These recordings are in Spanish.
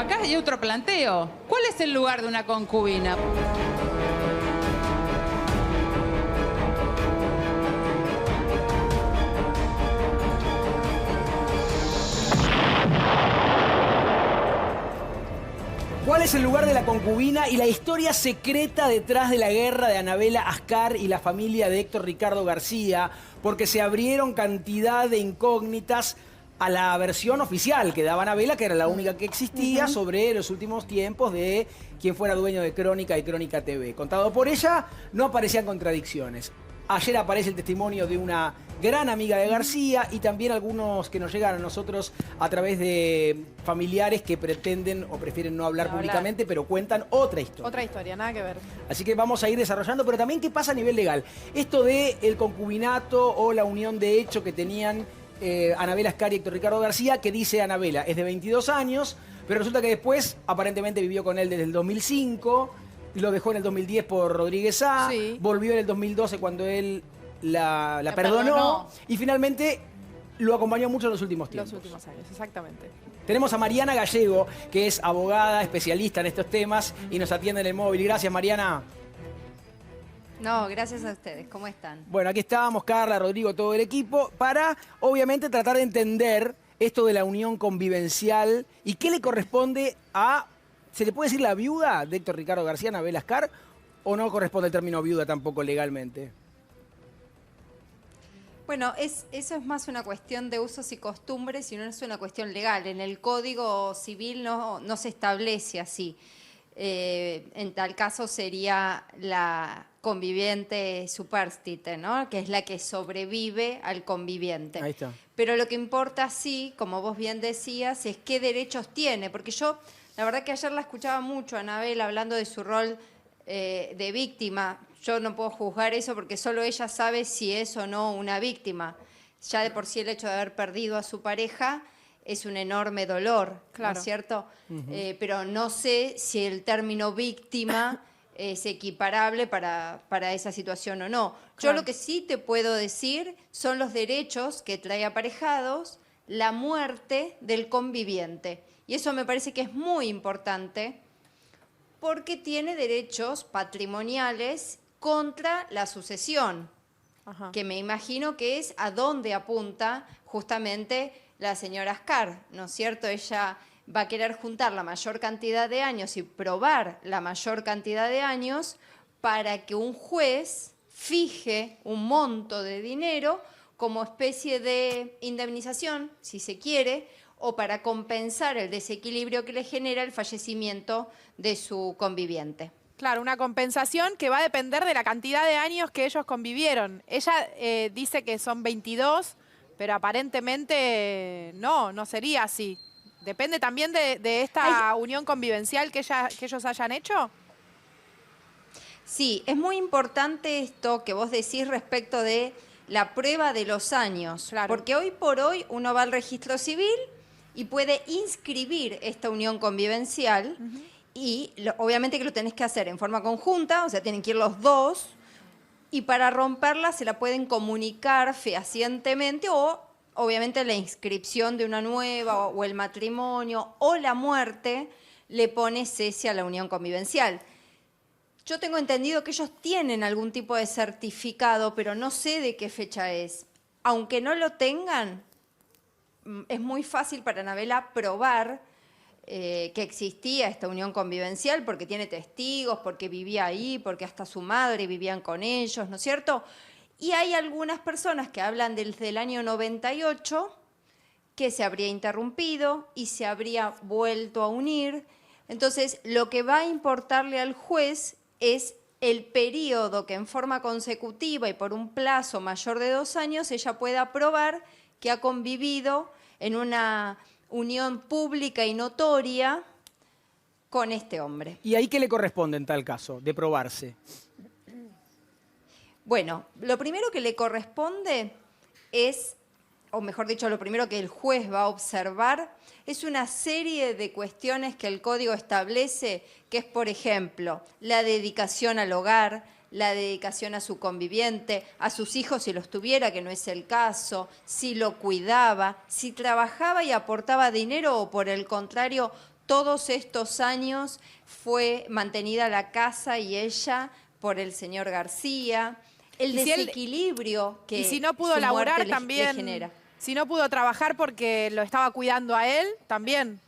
acá hay otro planteo. ¿Cuál es el lugar de una concubina? ¿Cuál es el lugar de la concubina y la historia secreta detrás de la guerra de Anabela Ascar y la familia de Héctor Ricardo García? Porque se abrieron cantidad de incógnitas a la versión oficial que daba Anabela, que era la única que existía, sobre los últimos tiempos de quien fuera dueño de Crónica y Crónica TV. Contado por ella, no aparecían contradicciones. Ayer aparece el testimonio de una gran amiga de García y también algunos que nos llegan a nosotros a través de familiares que pretenden o prefieren no hablar públicamente, pero cuentan otra historia. Otra historia, nada que ver. Así que vamos a ir desarrollando, pero también qué pasa a nivel legal. Esto de el concubinato o la unión de hecho que tenían Anabela Ascar y Héctor Ricardo García, que dice Anabela, es de 22 años, pero resulta que después aparentemente vivió con él desde el 2005, lo dejó en el 2010 por Rodríguez A, volvió en el 2012 cuando él la perdonó y finalmente lo acompañó mucho en los últimos tiempos. Los últimos años, exactamente. Tenemos a Mariana Gallego, que es abogada, especialista en estos temas y nos atiende en el móvil. Gracias, Mariana. No, gracias a ustedes. ¿Cómo están? Bueno, aquí estábamos, Carla, Rodrigo, todo el equipo, para obviamente tratar de entender esto de la unión convivencial y qué le corresponde a, ¿se le puede decir la viuda de Héctor Ricardo García, Anabela Ascar, o no corresponde el término viuda tampoco legalmente? Bueno, eso es más una cuestión de usos y costumbres y no es una cuestión legal. En el Código Civil no se establece así. En tal caso sería la conviviente superstite, ¿no? Que es la que sobrevive al conviviente. Ahí está. Pero lo que importa sí, como vos bien decías, es qué derechos tiene. Porque yo, la verdad que ayer la escuchaba mucho a Anabela hablando de su rol de víctima. Yo no puedo juzgar eso porque solo ella sabe si es o no una víctima. Ya de por sí el hecho de haber perdido a su pareja es un enorme dolor, ¿no es cierto? Pero no sé si el término víctima es equiparable para esa situación o no. Yo lo que sí te puedo decir son los derechos que trae aparejados la muerte del conviviente. Y eso me parece que es muy importante porque tiene derechos patrimoniales contra la sucesión, que me imagino que es a donde apunta justamente la señora Ascar, ¿no es cierto? Ella va a querer juntar la mayor cantidad de años y probar la mayor cantidad de años para que un juez fije un monto de dinero como especie de indemnización, si se quiere, o para compensar el desequilibrio que le genera el fallecimiento de su conviviente. Claro, una compensación que va a depender de la cantidad de años que ellos convivieron. Ella dice que son 22, pero aparentemente no sería así. ¿Depende también de esta unión convivencial que ellos hayan hecho? Sí, es muy importante esto que vos decís respecto de la prueba de los años. Claro. Porque hoy por hoy uno va al registro civil y puede inscribir esta unión convivencial y obviamente que lo tenés que hacer en forma conjunta, o sea, tienen que ir los dos, y para romperla se la pueden comunicar fehacientemente o obviamente la inscripción de una nueva o el matrimonio o la muerte le pone cese a la unión convivencial. Yo tengo entendido que ellos tienen algún tipo de certificado, pero no sé de qué fecha es. Aunque no lo tengan, es muy fácil para Anabela probar que existía esta unión convivencial porque tiene testigos, porque vivía ahí, porque hasta su madre vivían con ellos, ¿no es cierto? Y hay algunas personas que hablan desde el año 98 que se habría interrumpido y se habría vuelto a unir. Entonces, lo que va a importarle al juez es el periodo que en forma consecutiva y por un plazo mayor de 2 años ella pueda probar que ha convivido en una unión pública y notoria con este hombre. ¿Y ahí qué le corresponde en tal caso, de probarse? Bueno, lo primero que le corresponde es, o mejor dicho, lo primero que el juez va a observar es una serie de cuestiones que el Código establece, que es, por ejemplo, la dedicación al hogar, la dedicación a su conviviente, a sus hijos si los tuviera, que no es el caso, si lo cuidaba, si trabajaba y aportaba dinero o por el contrario todos estos años fue mantenida la casa y ella por el señor García. El desequilibrio que y si no pudo su laburar muerte también, le genera. si no pudo trabajar porque lo estaba cuidando a él, también.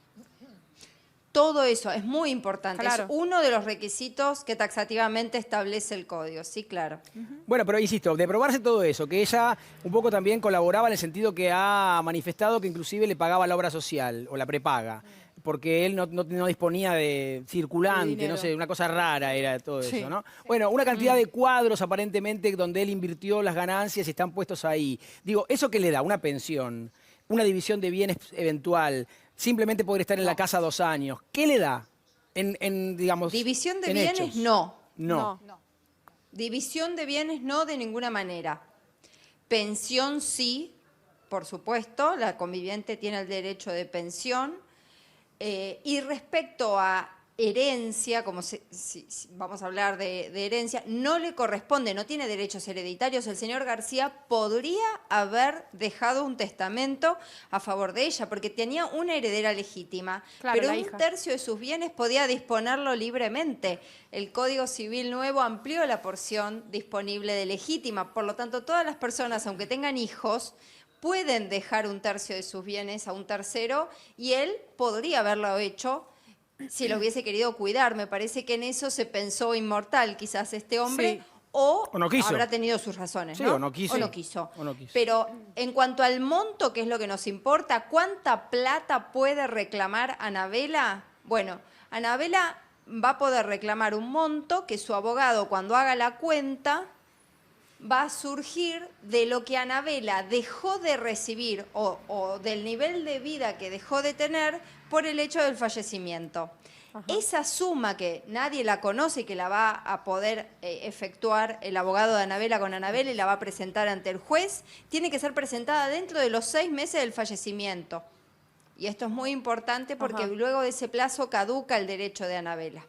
Todo eso es muy importante. Claro. Es uno de los requisitos que taxativamente establece el código. Sí, claro. Bueno, pero insisto, de probarse todo eso, que ella un poco también colaboraba en el sentido que ha manifestado que inclusive le pagaba la obra social o la prepaga, porque él no disponía de circulante, no sé, una cosa rara era todo eso, ¿no? Bueno, una cantidad de cuadros aparentemente donde él invirtió las ganancias y están puestos ahí. Digo, ¿eso qué le da? Una pensión, una división de bienes eventual, simplemente poder estar en la casa 2 años. ¿Qué le da? Digamos, División de en bienes, hechos? no. No. División de bienes no, de ninguna manera. Pensión sí, por supuesto, la conviviente tiene el derecho de pensión. Y respecto a herencia, como si vamos a hablar de herencia, no le corresponde, no tiene derechos hereditarios. El señor García podría haber dejado un testamento a favor de ella, porque tenía una heredera legítima, Claro, pero la un hija. tercio de sus bienes podía disponerlo libremente. El Código Civil nuevo amplió la porción disponible de legítima, por lo tanto, todas las personas, aunque tengan hijos, pueden dejar un tercio de sus bienes a un tercero y él podría haberlo hecho si lo hubiese querido cuidar. Me parece que en eso se pensó inmortal quizás este hombre, Sí. o O no quiso. habrá tenido sus razones, Sí, ¿no? o no quiso. O no quiso. O no quiso. Pero en cuanto al monto, que es lo que nos importa, ¿cuánta plata puede reclamar Anabela? Bueno, Anabela va a poder reclamar un monto que su abogado, cuando haga la cuenta, va a surgir de lo que Anabela dejó de recibir o del nivel de vida que dejó de tener por el hecho del fallecimiento. Esa suma que nadie la conoce y que la va a poder efectuar el abogado de Anabela con Anabela y la va a presentar ante el juez, tiene que ser presentada dentro de los 6 meses del fallecimiento. Y esto es muy importante porque luego de ese plazo caduca el derecho de Anabela.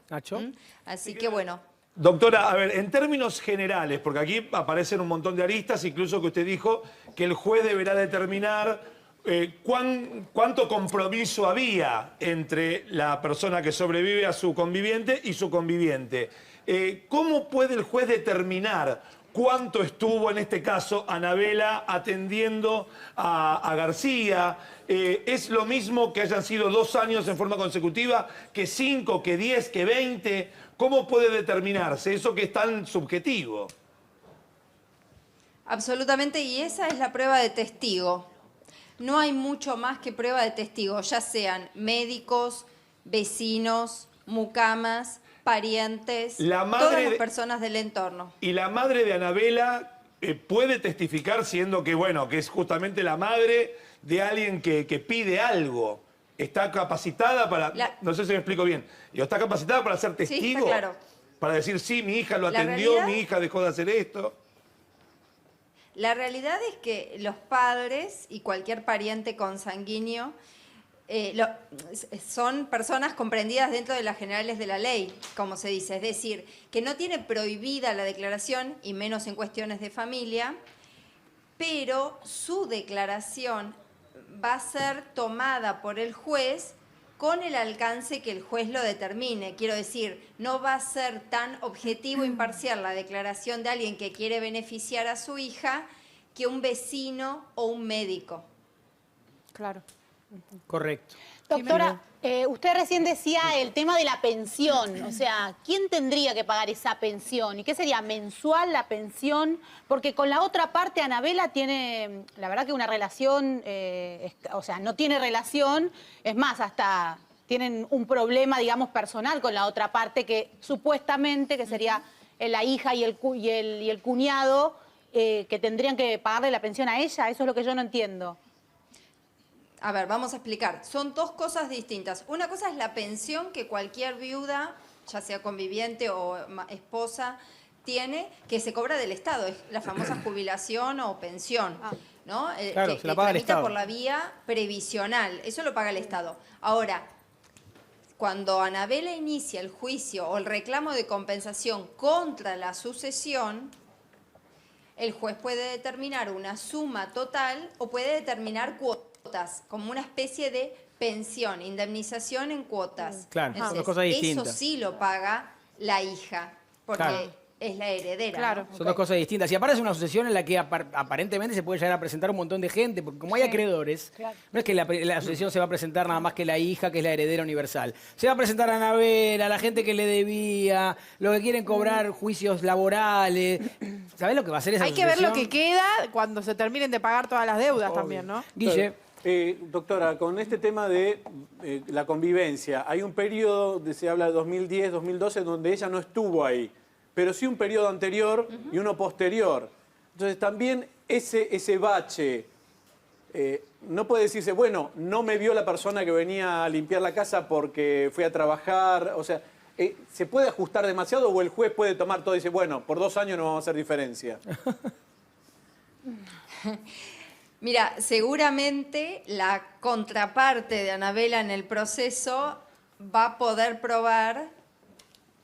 ¿Nacho? Así que bueno. Doctora, a ver, en términos generales, porque aquí aparecen un montón de aristas, incluso que usted dijo que el juez deberá determinar cuánto compromiso había entre la persona que sobrevive a su conviviente y su conviviente. ¿Cómo puede el juez determinar cuánto estuvo, en este caso, Anabela atendiendo a García? ¿Es lo mismo que hayan sido 2 años en forma consecutiva, que 5, que 10, que 20? ¿Cómo puede determinarse eso que es tan subjetivo? Absolutamente, y esa es la prueba de testigo. No hay mucho más que prueba de testigo, ya sean médicos, vecinos, mucamas, parientes, todas las personas del entorno. ¿Y la madre de Anabela puede testificar, siendo que, bueno, que es justamente la madre de alguien que pide algo? ¿Está capacitada para...? No sé si me explico bien. ¿Está capacitada para ser testigo? Sí, está claro. Para decir, sí, mi hija lo La atendió, realidad- mi hija dejó de hacer esto. La realidad es que los padres y cualquier pariente consanguíneo son personas comprendidas dentro de las generales de la ley, como se dice. Es decir, que no tiene prohibida la declaración, y menos en cuestiones de familia, pero su declaración va a ser tomada por el juez con el alcance que el juez lo determine. Quiero decir, no va a ser tan objetivo e imparcial la declaración de alguien que quiere beneficiar a su hija que un vecino o un médico. Claro. Correcto. Doctora, usted recién decía el tema de la pensión, o sea, ¿quién tendría que pagar esa pensión? ¿Y qué sería, mensual la pensión? Porque con la otra parte Anabela tiene, la verdad que una relación, o sea, no tiene relación, es más, hasta tienen un problema, digamos, personal con la otra parte, que supuestamente, que sería la hija y el cuñado, que tendrían que pagarle la pensión a ella. Eso es lo que yo no entiendo. A ver, vamos a explicar. Son 2 cosas distintas. Una cosa es la pensión que cualquier viuda, ya sea conviviente o esposa, tiene, que se cobra del Estado. Es la famosa jubilación o pensión, ¿no? Claro, que se la paga el tramita Estado. por la vía previsional. Eso lo paga el Estado. Ahora, cuando Anabela inicia el juicio o el reclamo de compensación contra la sucesión, el juez puede determinar una suma total o puede determinar cuotas. cuotas, como una especie de pensión, indemnización en cuotas. Claro, son dos cosas distintas. Eso sí lo paga la hija, porque Claro. es la heredera. Claro. ¿no? Son dos cosas distintas. Y aparte es una asociación en la que aparentemente se puede llegar a presentar un montón de gente, porque como hay acreedores, no es que la asociación se va a presentar nada más que la hija, que es la heredera universal. Se va a presentar a Anabela, la gente que le debía, los que quieren cobrar juicios laborales. ¿Sabés lo que va a hacer esa Hay que asociación? ver lo que queda cuando se terminen de pagar todas las deudas también, ¿no? Guille, Doctora, con este tema de la convivencia, hay un periodo, se habla de 2010, 2012, donde ella no estuvo ahí, pero sí un periodo anterior y uno posterior. Entonces también ese bache, no puede decirse, bueno, no me vio la persona que venía a limpiar la casa porque fui a trabajar, o sea, ¿se puede ajustar demasiado o el juez puede tomar todo y decir, bueno, por 2 años no vamos a hacer diferencia? Mira, seguramente la contraparte de Anabela en el proceso va a poder probar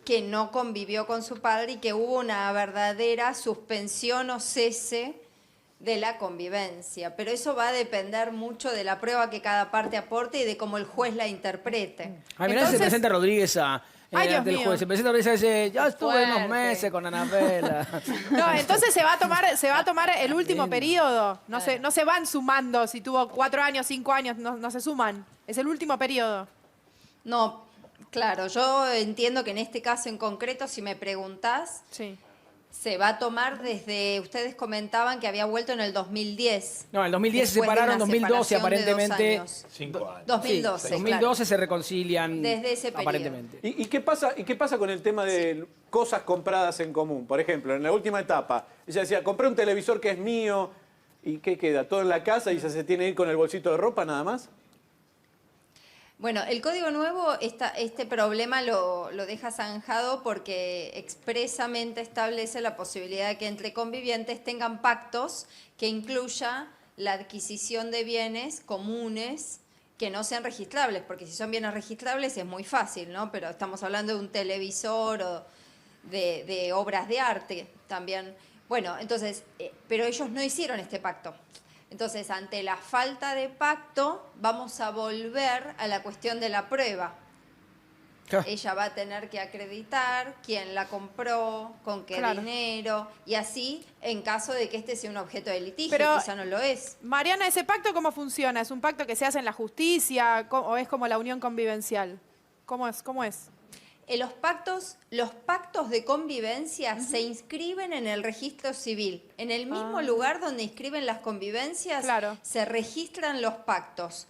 que no convivió con su padre y que hubo una verdadera suspensión o cese de la convivencia. Pero eso va a depender mucho de la prueba que cada parte aporte y de cómo el juez la interprete. ay, mirá, se presenta Rodríguez Ay, Dios ante el mío. juez. Se presenta Rodríguez y dice, ya estuve unos Fuerte. meses con Anabela. No, entonces se va a tomar el último periodo. No se van sumando si tuvo 4 años, 5 años, no se suman. Es el último periodo. No, claro, yo entiendo que en este caso en concreto, si me preguntás, Sí. se va a tomar desde, ustedes comentaban que había vuelto en el 2010. No, en el 2010 se Después de separaron, una 2012 separación de 2 aparentemente. años. 5 años. 2012, En 2012 se reconcilian Desde ese periodo. aparentemente. ¿Y qué pasa con el tema de cosas compradas en común? Por ejemplo, en la última etapa, ella decía, compré un televisor que es mío, ¿y qué queda? ¿Todo en la casa y ella se tiene que ir con el bolsito de ropa nada más? Bueno, el Código Nuevo, este problema lo deja zanjado porque expresamente establece la posibilidad de que entre convivientes tengan pactos que incluya la adquisición de bienes comunes que no sean registrables, porque si son bienes registrables es muy fácil, ¿no? Pero estamos hablando de un televisor o de obras de arte también. Bueno, entonces, pero ellos no hicieron este pacto. Entonces, ante la falta de pacto, vamos a volver a la cuestión de la prueba. Claro. Ella va a tener que acreditar quién la compró, con qué Claro. dinero, y así en caso de que este sea un objeto de litigio, Pero- quizá no lo es. Mariana, ¿ese pacto cómo funciona? ¿Es un pacto que se hace en la justicia o es como la unión convivencial? ¿Cómo es? Los pactos de convivencia se inscriben en el registro civil. En el mismo lugar donde inscriben las convivencias, Claro. se registran los pactos.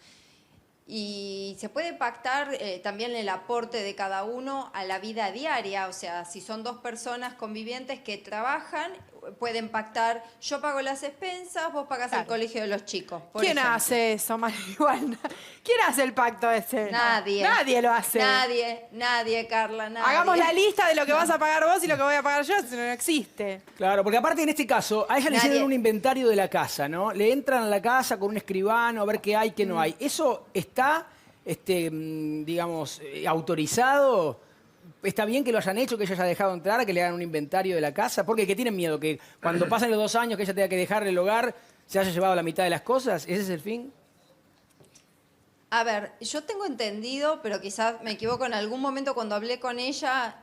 Y se puede pactar también el aporte de cada uno a la vida diaria. O sea, si son 2 personas convivientes que trabajan, pueden pactar, yo pago las expensas, vos pagás el colegio de los chicos. por ¿Quién ejemplo. hace eso, Marihuana? ¿Quién hace el pacto ese? Nadie. Nadie lo hace. Nadie, Carla, nadie. Hagamos la lista de lo que vas a pagar vos y lo que voy a pagar yo, eso no existe. Claro, porque aparte en este caso, a ella le Nadie. hicieron un inventario de la casa, ¿no? Le entran a la casa con un escribano a ver qué hay, qué no hay. ¿Eso está, digamos, autorizado? ¿Está bien que lo hayan hecho, que ella haya dejado entrar, que le hagan un inventario de la casa? Porque que tienen miedo que cuando pasen los 2 años que ella tenga que dejar el hogar, se haya llevado la mitad de las cosas. ¿Ese es el fin? A ver, yo tengo entendido, pero quizás me equivoco, en algún momento cuando hablé con ella,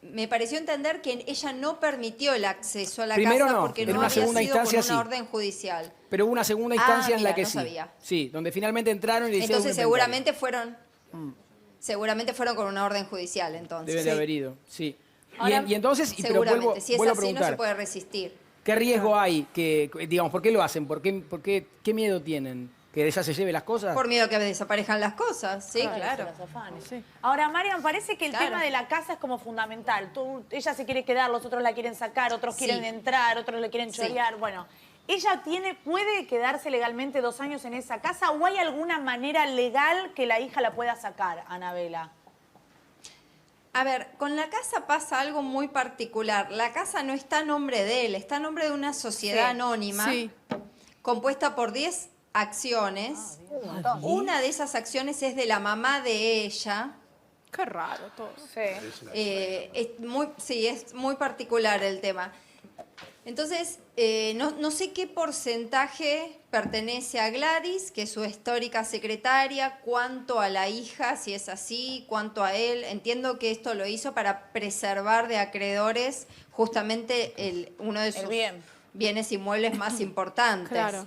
me pareció entender que ella no permitió el acceso a la Primero casa no, porque en no una había segunda sido con instancia una sí. orden judicial. Pero hubo una segunda instancia en la mira, que no sí. sabía. Sí, donde finalmente entraron y le hicieron Entonces un inventario. seguramente fueron con una orden judicial, entonces. Deben de haber ido, sí. Ahora, Y entonces, pero seguramente, vuelvo, si es vuelvo a así no preguntar, se puede resistir. ¿qué riesgo hay? Digamos, ¿por qué lo hacen? ¿Qué miedo tienen? ¿Que ella se lleve las cosas? Por miedo a que desaparezcan las cosas, sí, claro. Se los afanes. Ahora, Marian, parece que el Claro. tema de la casa es como fundamental. Ella se quiere quedar, los otros la quieren sacar, otros Sí. quieren entrar, otros le quieren Sí. chorear. Bueno, ¿ella puede quedarse legalmente 2 años en esa casa o hay alguna manera legal que la hija la pueda sacar, Anabela? A ver, con la casa pasa algo muy particular. La casa no está a nombre de él, está a nombre de una sociedad Sí. anónima Sí. compuesta por 10 acciones. Una de esas acciones es de la mamá de ella. Qué raro todo. Sí. Es muy particular el tema. Entonces, no sé qué porcentaje pertenece a Gladys, que es su histórica secretaria, cuánto a la hija, si es así, cuánto a él. Entiendo que esto lo hizo para preservar de acreedores justamente uno de sus bienes inmuebles más importantes. Claro.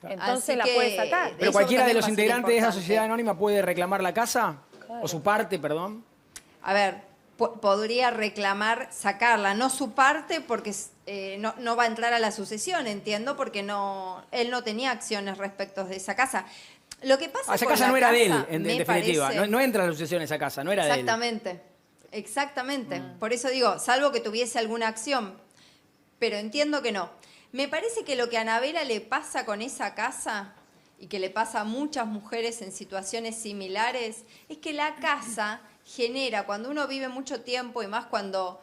Entonces la puede sacar. ¿Pero cualquiera de los integrantes de esa sociedad anónima puede reclamar la casa? Claro. ¿O su parte, perdón? A ver, podría reclamar sacarla, no su parte porque no va a entrar a la sucesión, entiendo, porque él no tenía acciones respecto de esa casa. Lo que pasa esa casa no era de él, en definitiva. No entra a la sucesión esa casa, no era de él. Exactamente. Por eso digo, salvo que tuviese alguna acción, pero entiendo que no. Me parece que lo que a Anabela le pasa con esa casa y que le pasa a muchas mujeres en situaciones similares es que la casa genera, cuando uno vive mucho tiempo y más cuando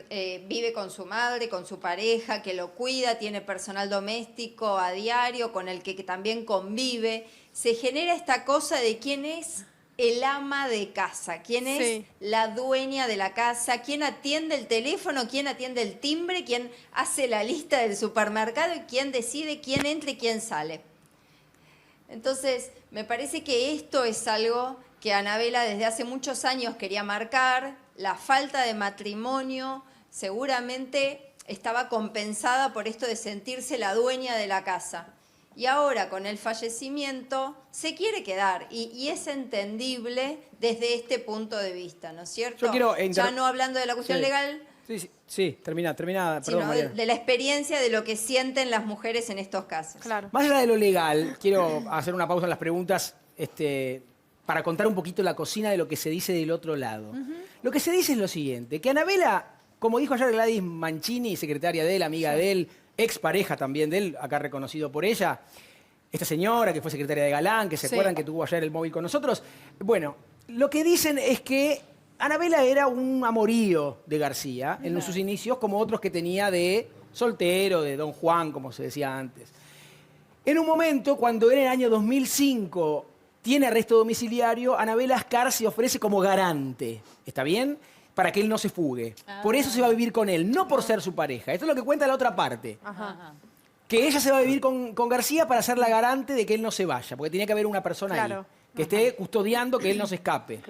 vive con su madre, con su pareja, que lo cuida, tiene personal doméstico a diario, con el que también convive, se genera esta cosa de quién es el ama de casa, quién es la dueña de la casa, quién atiende el teléfono, quién atiende el timbre, quién hace la lista del supermercado y quién decide quién entra y quién sale. Entonces, me parece que esto es algo que Anabela desde hace muchos años quería marcar. La falta de matrimonio seguramente estaba compensada por esto de sentirse la dueña de la casa. Y ahora, con el fallecimiento, se quiere quedar. Y es entendible desde este punto de vista, ¿no es cierto? Yo quiero ya no hablando de la cuestión legal, Sí, termina, perdón, sino Mariana. de la experiencia de lo que sienten las mujeres en estos casos. Claro. Más allá de lo legal, quiero hacer una pausa en las preguntas para contar un poquito la cocina de lo que se dice del otro lado. Lo que se dice es lo siguiente, que Anabela, como dijo ayer Gladys Mancini, secretaria de él, amiga de él, expareja también de él, acá reconocido por ella, esta señora que fue secretaria de Galán, que se acuerdan que tuvo ayer el móvil con nosotros. Bueno, lo que dicen es que Anabela era un amorío de García en sus inicios, como otros que tenía de soltero, de Don Juan, como se decía antes. En un momento, cuando en el año 2005 tiene arresto domiciliario, Anabela Ascar se ofrece como garante, ¿está bien?, para que él no se fugue. Por eso se va a vivir con él, no por ser su pareja. Esto es lo que cuenta la otra parte. Que ella se va a vivir con García para ser la garante de que él no se vaya, porque tiene que haber una persona ahí que esté custodiando que él no se escape,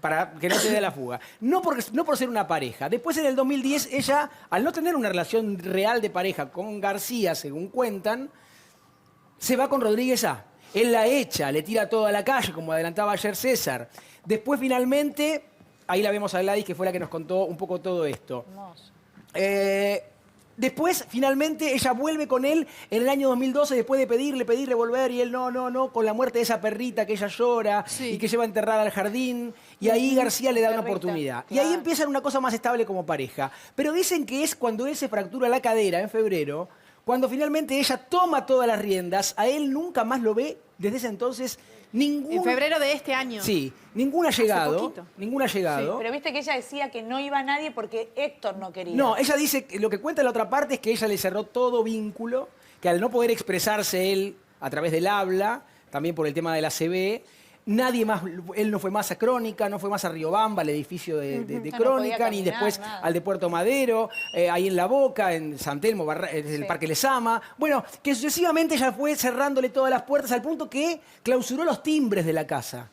para que no se dé la fuga. No por ser una pareja. Después, en el 2010, ella, al no tener una relación real de pareja con García, según cuentan, se va con Rodríguez A. Él la echa, le tira todo a la calle, como adelantaba ayer César. Después, finalmente, ahí la vemos a Gladys, que fue la que nos contó un poco todo esto. Después, finalmente, ella vuelve con él en el año 2012, después de pedirle volver, y él no, con la muerte de esa perrita que ella llora y que lleva enterrada al jardín, y ahí García le da una oportunidad. Y ahí empiezan una cosa más estable como pareja. Pero dicen que es cuando él se fractura la cadera, en febrero, cuando finalmente ella toma todas las riendas, a él nunca más lo ve desde ese entonces. En febrero de este año. Sí, ninguna ha llegado. Ninguna ha llegado. Sí, pero viste que ella decía que no iba nadie porque Héctor no quería. No, ella dice que lo que cuenta la otra parte es que ella le cerró todo vínculo, que al no poder expresarse él a través del habla, también por el tema de la CB, nadie más, él no fue más a Crónica, no fue más a Riobamba, al edificio de Crónica, ni después al de Puerto Madero, ahí en La Boca, en San Telmo, el Parque Lezama. Bueno, que sucesivamente ella fue cerrándole todas las puertas al punto que clausuró los timbres de la casa.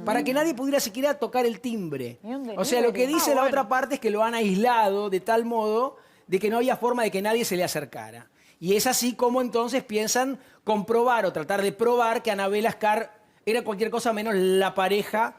Para que nadie pudiera siquiera tocar el timbre. O sea, lo que dice la otra parte es que lo han aislado de tal modo de que no había forma de que nadie se le acercara. Y es así como entonces piensan comprobar o tratar de probar que Anabela Ascar era cualquier cosa menos la pareja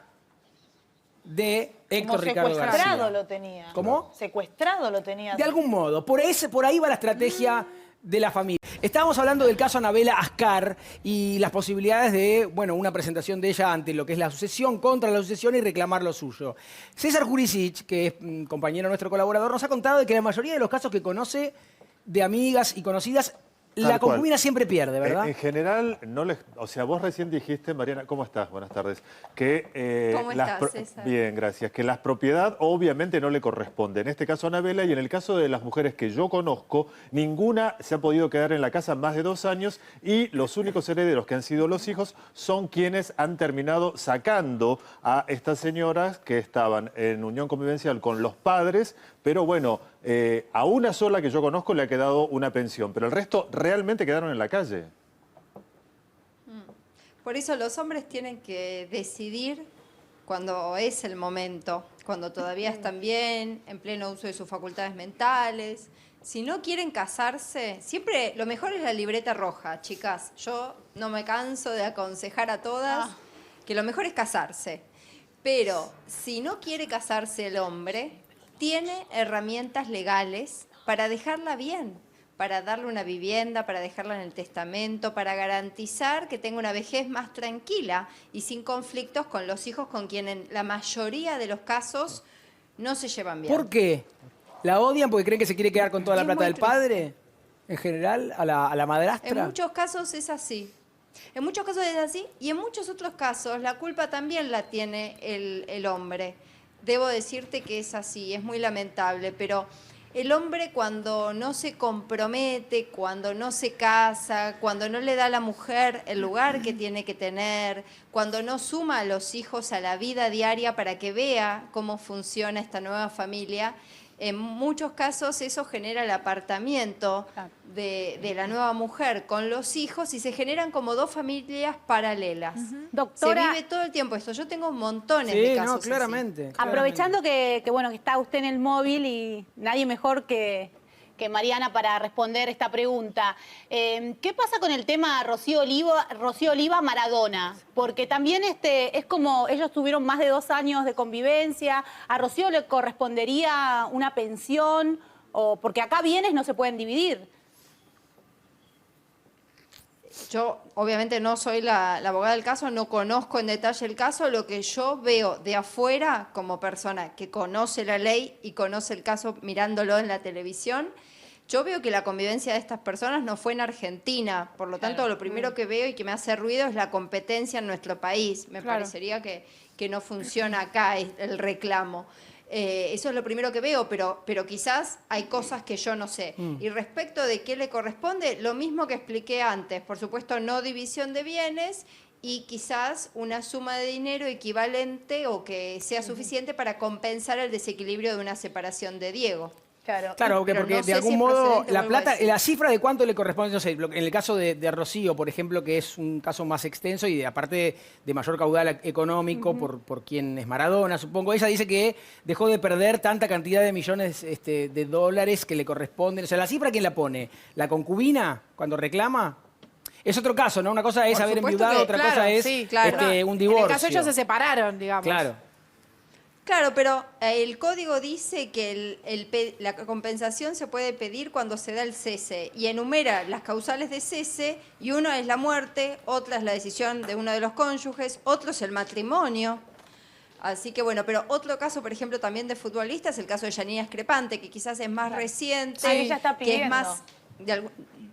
de Héctor Ricardo García. Secuestrado lo tenía. ¿Cómo? Secuestrado lo tenía. De algún modo. Por ahí va la estrategia de la familia. Estábamos hablando del caso Anabela Ascar y las posibilidades de, una presentación de ella ante lo que es la sucesión, contra la sucesión y reclamar lo suyo. César Jurisic, que es compañero nuestro colaborador, nos ha contado de que la mayoría de los casos que conoce de amigas y conocidas, la concubina siempre pierde, ¿verdad? En general, o sea, vos recién dijiste, Mariana, ¿cómo estás? Buenas tardes. Que, ¿Cómo estás, César? Bien, gracias. Que la propiedad obviamente no le corresponde. En este caso a Anabela y en el caso de las mujeres que yo conozco, ninguna se ha podido quedar en la casa más de 2 años y los únicos herederos que han sido los hijos son quienes han terminado sacando a estas señoras que estaban en unión convivencial con los padres, pero bueno, A una sola que yo conozco le ha quedado una pensión, pero el resto realmente quedaron en la calle. Por eso los hombres tienen que decidir cuando es el momento, cuando todavía están bien, en pleno uso de sus facultades mentales. Si no quieren casarse, siempre lo mejor es la libreta roja, chicas. Yo no me canso de aconsejar a todas que lo mejor es casarse. Pero si no quiere casarse el hombre, tiene herramientas legales para dejarla bien, para darle una vivienda, para dejarla en el testamento, para garantizar que tenga una vejez más tranquila y sin conflictos con los hijos con quienes en la mayoría de los casos no se llevan bien. ¿Por qué? ¿La odian porque creen que se quiere quedar con toda la Es plata muy del padre? En general, a la madrastra. En muchos casos es así. En muchos casos es así y en muchos otros casos la culpa también la tiene el hombre. Debo decirte que es así, es muy lamentable, pero el hombre cuando no se compromete, cuando no se casa, cuando no le da a la mujer el lugar que tiene que tener, cuando no suma a los hijos a la vida diaria para que vea cómo funciona esta nueva familia, en muchos casos eso genera el apartamiento de la nueva mujer con los hijos y se generan como dos familias paralelas. Doctora, se vive todo el tiempo esto. Yo tengo montones Sí, de casos no, así. claramente. aprovechando que, bueno, que está usted en el móvil y nadie mejor que Mariana para responder esta pregunta. ¿Qué pasa con el tema Rocío Oliva Maradona? Porque también es como ellos tuvieron más de 2 años de convivencia. ¿A Rocío le correspondería una pensión? O porque acá bienes no se pueden dividir. Yo obviamente no soy la abogada del caso, no conozco en detalle el caso. Lo que yo veo de afuera como persona que conoce la ley y conoce el caso mirándolo en la televisión, yo veo que la convivencia de estas personas no fue en Argentina. Por lo tanto, lo primero que veo y que me hace ruido es la competencia en nuestro país. Me parecería que no funciona acá el reclamo. Eso es lo primero que veo, pero quizás hay cosas que yo no sé. Y respecto de qué le corresponde, lo mismo que expliqué antes. Por supuesto, no división de bienes y quizás una suma de dinero equivalente o que sea suficiente para compensar el desequilibrio de una separación de Diego. Claro. Claro, Pero porque no de sé si algún es modo procedente, la vuelvo a plata, decir. la cifra de cuánto le corresponde, no sé, en el caso de Rocío, por ejemplo, que es un caso más extenso y aparte de mayor caudal económico por quien es Maradona, supongo, ella dice que dejó de perder tanta cantidad de millones de dólares que le corresponden. O sea, ¿la cifra quién la pone? ¿La concubina cuando reclama? Es otro caso, ¿no? Una cosa es Por haber supuesto enviudado, que, otra claro, cosa es sí, claro. un divorcio. En el caso ellos se separaron, digamos. Claro. Claro, pero el código dice que la compensación se puede pedir cuando se da el cese y enumera las causales de cese y uno es la muerte, otra es la decisión de uno de los cónyuges, otro es el matrimonio. Así que bueno, pero otro caso, por ejemplo, también de futbolistas, el caso de Yanina Escrepante, que quizás es más reciente, Ah, ella está que es pidiendo. más...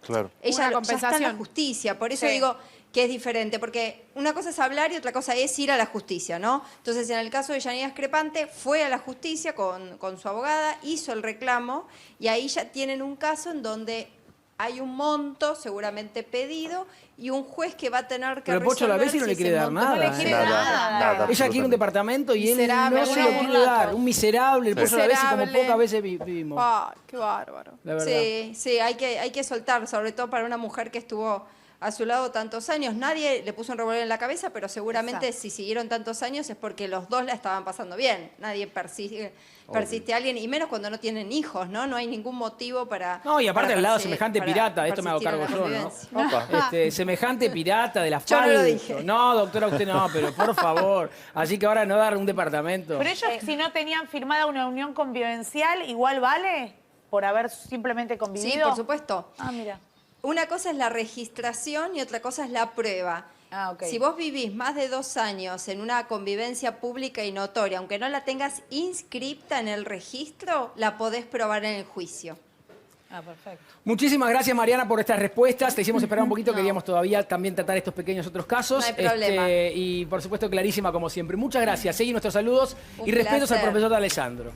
Claro. Ella Una ya está en la compensación. justicia, por eso Sí. digo que es diferente, porque una cosa es hablar y otra cosa es ir a la justicia, ¿no? Entonces, en el caso de Yanina Escrepante, fue a la justicia con su abogada, hizo el reclamo y ahí ya tienen un caso en donde hay un monto seguramente pedido y un juez que va a tener que Pero Pocho la resolver ves y no si le ese quiere dar monto- nada. No le quiere Nada, nada. nada, Ella quiere un absolutamente. departamento y él Miserable, no se lo alguna quiere mulato. dar. Un miserable, el Pocho la ves y como Miserable. pocas veces vivimos. Ah, qué bárbaro. La verdad. Sí, sí, hay que soltar, sobre todo para una mujer que estuvo a su lado tantos años. Nadie le puso un revólver en la cabeza, pero seguramente si siguieron tantos años es porque los dos la estaban pasando bien. Nadie persiste a alguien, y menos cuando no tienen hijos, ¿no? No hay ningún motivo para... No, y aparte para al lado, persi- semejante para pirata, de esto me hago persistir cargo en la yo, ¿no? convivencia. Semejante pirata del Yo no lo asfalto. dije. No, doctora, usted no, pero por favor. Así que ahora no dar un departamento. Pero ellos, si no tenían firmada una unión convivencial, igual vale por haber simplemente convivido. Sí, por supuesto. Ah, mira. Una cosa es la registración y otra cosa es la prueba. Ah, ok. Si vos vivís más de 2 años en una convivencia pública y notoria, aunque no la tengas inscripta en el registro, la podés probar en el juicio. Ah, perfecto. Muchísimas gracias, Mariana, por estas respuestas. Te hicimos esperar un poquito, queríamos todavía también tratar estos pequeños otros casos. No hay problema. Y por supuesto, clarísima como siempre. Muchas gracias. Seguí nuestros saludos Un y respetos al placer. profesor Alessandro.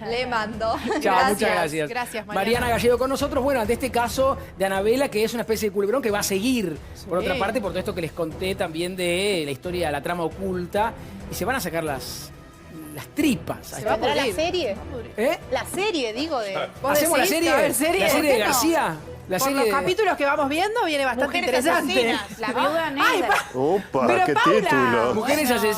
Le mando. Chao, muchas gracias. Gracias, Mariana. Mariana Gallego con nosotros. Bueno, ante este caso de Anabela, que es una especie de culebrón que va a seguir, por otra parte, por todo esto que les conté también de la historia, la trama oculta. Y se van a sacar las tripas. Se va a ¿Tendrá la pudrir. serie? ¿Eh? La serie, digo, de... ¿Vos ¿Hacemos la decís serie? que va a haber serie? ¿La ¿Por serie qué de no? García? La Por serie los de- capítulos que vamos viendo viene bastante Mujeres interesante. asesinas, la viuda Ay, negra. Opa, Pero qué Paula, título. Mujeres asesinas.